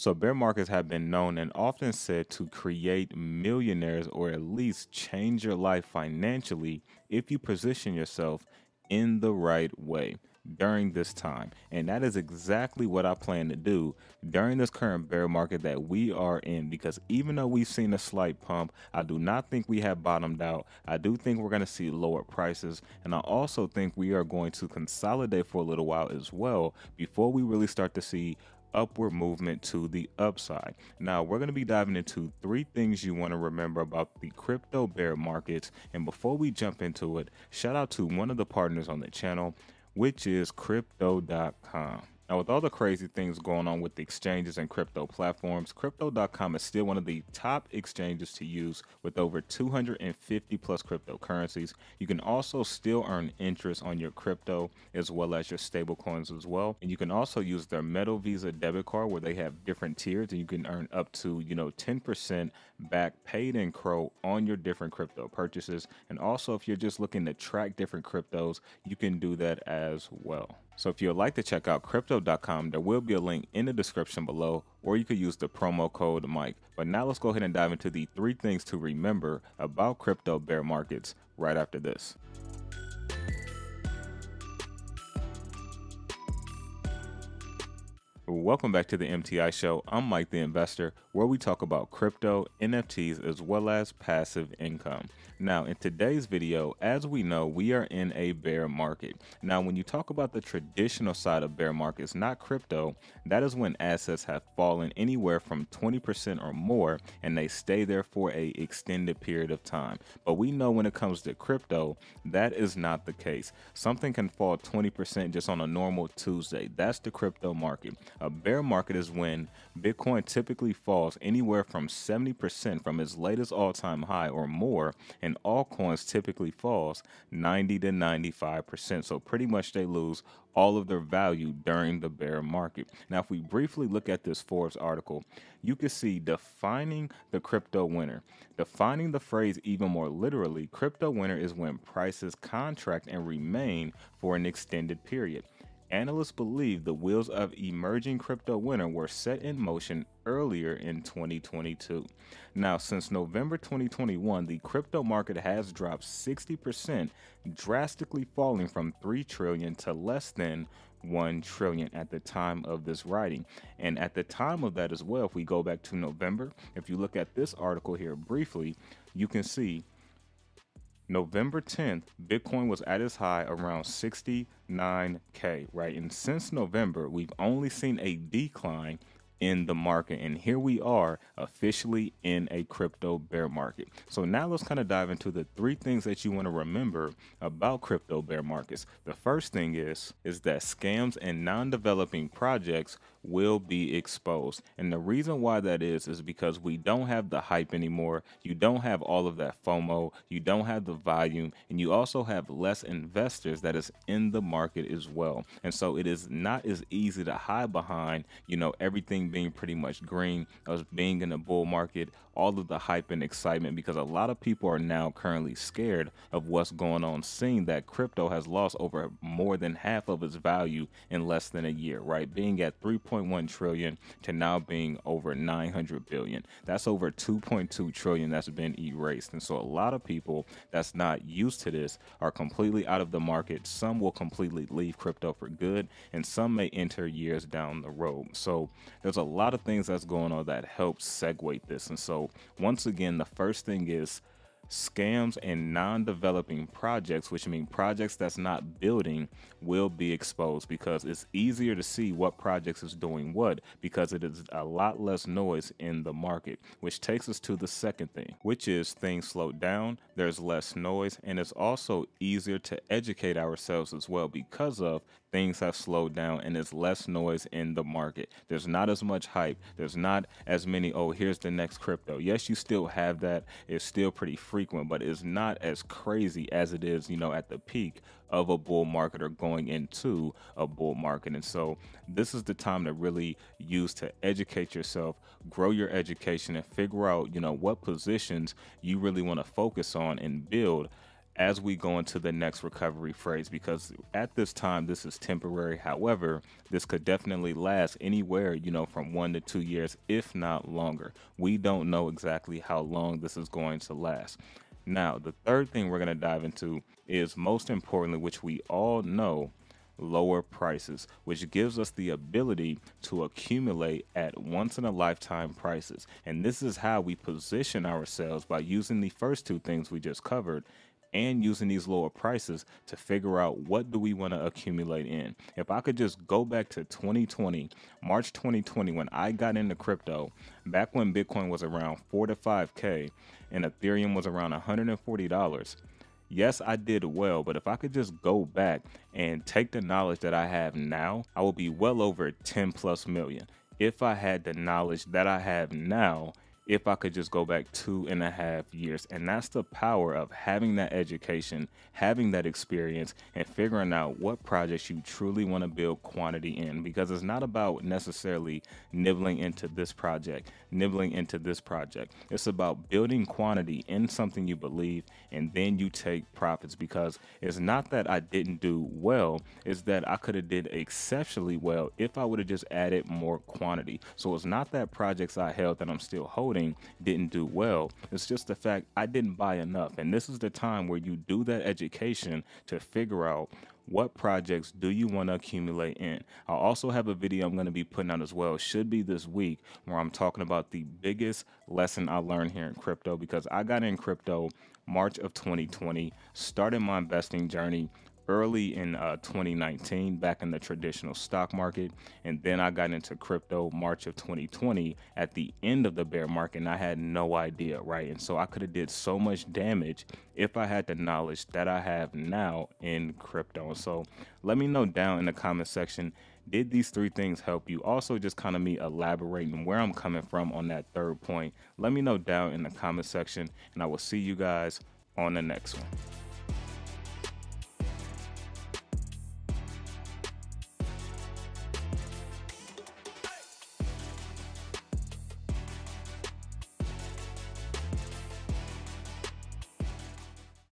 So bear markets have been known and often said to create millionaires or at least change your life financially if you position yourself in the right way during this time. And that is exactly what I plan to do during this current bear market that we are in, because even though we've seen a slight pump, I do not think we have bottomed out. I do think we're going to see lower prices, and I also think we are going to consolidate for a little while as well before we really start to see upward movement to the upside. Now we're going to be diving into 3 things you want to remember about the crypto bear markets. And before we jump into it, shout out to one of the partners on the channel, which is Crypto.com. Now, with all the crazy things going on with the exchanges and crypto platforms, Crypto.com is still one of the top exchanges to use with over 250 plus cryptocurrencies. You can also still earn interest on your crypto as well as your stable coins as well. And you can also use their 𝗏𝗏𝗡𝗏 debit card where they have different tiers, and you can earn up to 10% back paid in CRO on your different crypto purchases. And also, if you're just looking to track different cryptos, you can do that as well. So if you'd like to check out Crypto.com, there will be a link in the description below, or you could use the promo code Mike. But now let's go ahead and dive into the 3 things to remember about crypto bear markets right after this. Welcome back to the MTI Show. I'm Mike the Investor, where we talk about crypto, NFTs, as well as passive income. Now, in today's video, as we know, we are in a bear market. Now, when you talk about the traditional side of bear markets, not crypto, that is when assets have fallen anywhere from 20% or more, and they stay there for an extended period of time. But we know when it comes to crypto, that is not the case. Something can fall 20% just on a normal Tuesday. That's the crypto market. A bear market is when Bitcoin typically falls anywhere from 70% from its latest all-time high or more, and altcoins typically falls 90 to 95%. So pretty much they lose all of their value during the bear market. Now, if we briefly look at this Forbes article, you can see defining the crypto winter. Defining the phrase even more literally, crypto winter is when prices contract and remain for an extended period. Analysts believe the wheels of emerging crypto winter were set in motion earlier in 2022. Now, since November 2021, the crypto market has dropped 60%, drastically falling from 3 trillion to less than 1 trillion at the time of this writing. And at the time of that as well, if we go back to November, if you look at this article here briefly, you can see November 10th, Bitcoin was at its high around 69K, right? And since November, we've only seen a decline in the market, and here we are officially in a crypto bear market. So now let's kind of dive into the 3 things that you want to remember about crypto bear markets. The first thing is that scams and non-developing projects will be exposed. And the reason why that is because we don't have the hype anymore. You don't have all of that FOMO. You don't have the volume, and you also have less investors that is in the market as well. And so it is not as easy to hide behind, everything being pretty much green, us being in a bull market, all of the hype and excitement, because a lot of people are now currently scared of what's going on, seeing that crypto has lost over more than half of its value in less than a year, right? Being at 3.1 trillion to now being over 900 billion. That's over 2.2 trillion that's been erased. And so a lot of people that's not used to this are completely out of the market. Some will completely leave crypto for good, and some may enter years down the road. So there's a lot of things that's going on that helps segue this. And so once again, the first thing is scams and non-developing projects, which mean projects that's not building, will be exposed, because it's easier to see what projects is doing what, because it is a lot less noise in the market, which takes us to the second thing, which is things slowed down, there's less noise, and it's also easier to educate ourselves as well, because of things have slowed down and there's less noise in the market. There's not as much hype. There's not as many, oh, here's the next crypto. Yes, you still have that. It's still pretty frequent, but it's not as crazy as it is, at the peak of a bull market or going into a bull market. And so this is the time to really use to educate yourself, grow your education, and figure out, what positions you really want to focus on and build as we go into the next recovery phase, because at this time this is temporary. However, this could definitely last anywhere, from 1 to 2 years, if not longer. We don't know exactly how long this is going to last. Now, the third thing we're going to dive into is, most importantly, which we all know, lower prices, which gives us the ability to accumulate at once in a lifetime prices. And this is how we position ourselves, by using the first two things we just covered and using these lower prices to figure out what do we want to accumulate in. If I could just go back to 2020, March 2020, when I got into crypto, back when Bitcoin was around 4 to 5K and Ethereum was around $140, yes, I did well, but if I could just go back and take the knowledge that I have now, I would be well over 10+ million. If I had the knowledge that I have now, if I could just go back 2.5 years. And that's the power of having that education, having that experience, and figuring out what projects you truly want to build quantity in, because it's not about necessarily nibbling into this project, nibbling into this project. It's about building quantity in something you believe, and then you take profits, because it's not that I didn't do well, it's that I could have did exceptionally well if I would have just added more quantity. So it's not that projects I held that I'm still holding didn't do well. It's just the fact I didn't buy enough. And this is the time where you do that education to figure out what projects do you want to accumulate in. I'll also have a video I'm going to be putting out as well, should be this week, where I'm talking about the biggest lesson I learned here in crypto, because I got in crypto March of 2020, started my investing journey early in 2019, back in the traditional stock market, and then I got into crypto March of 2020 at the end of the bear market, and I had no idea, right? And so I could have did so much damage if I had the knowledge that I have now in crypto. And so let me know down in the comment section, did these three things help you? Also, just kind of me elaborating where I'm coming from on that third point. Let me know down in the comment section, and I will see you guys on the next one.